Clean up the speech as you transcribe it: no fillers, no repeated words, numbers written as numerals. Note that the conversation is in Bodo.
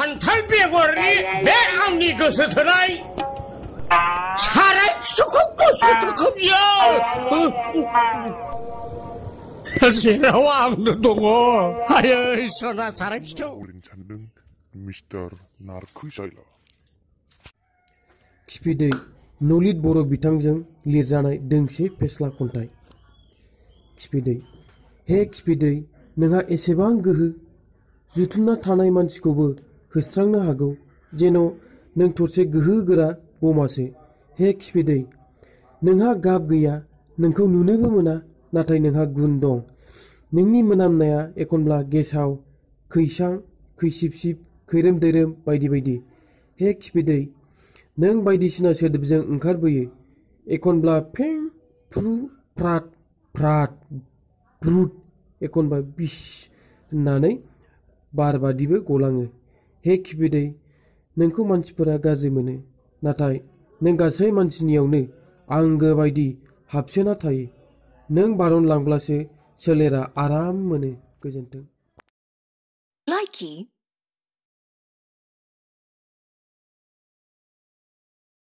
खान्थाल बेगरनि बे आंनि गोसो थोनाय साराय खिथुखौ गोसो थोखो बियो जेराव आंनो दङ आयै सना साराय खिथु सानदों मिस्टार नारखोजायला खिफिदै नलित बर' बिथांजों लिरजानाय दोंसे फेस्ला खन्थाइ। खिफिदै हे खिफिदै नोंहा एसेबां गोहो जुथुमना थानाय मानसिखौबो होस्रांनो हागौ जेन' नों थरसे गोहो गोरा बमासो। हे खिफिदै नोंहा गाब गैया नोंखौ नुनोबो मोना नाथाय नोंहा गुन दं। नोंनि मोनामनाया एखनब्ला गेसाव खैसां खैसिबसिब खैरोम दैरोम बायदि बायदि। हे खिफिदै नों बायदिसिना सोदोबजों ओंखारबोयो एखनब्ला फें फ्रु फ्राद फ्राद ब्रुद एखनबा बिस होननानै बार बादिबो गलाङो। हे खिफिदै नोंखौ मानसिफोरा गाज्रि मोनो नाथाय नों गासै मानसिनियावनो आंगो बायदि हाबसोना थायो। नों बारनलांब्लासो सोलेरा आराम मोनो। गोजोन्थों। Likey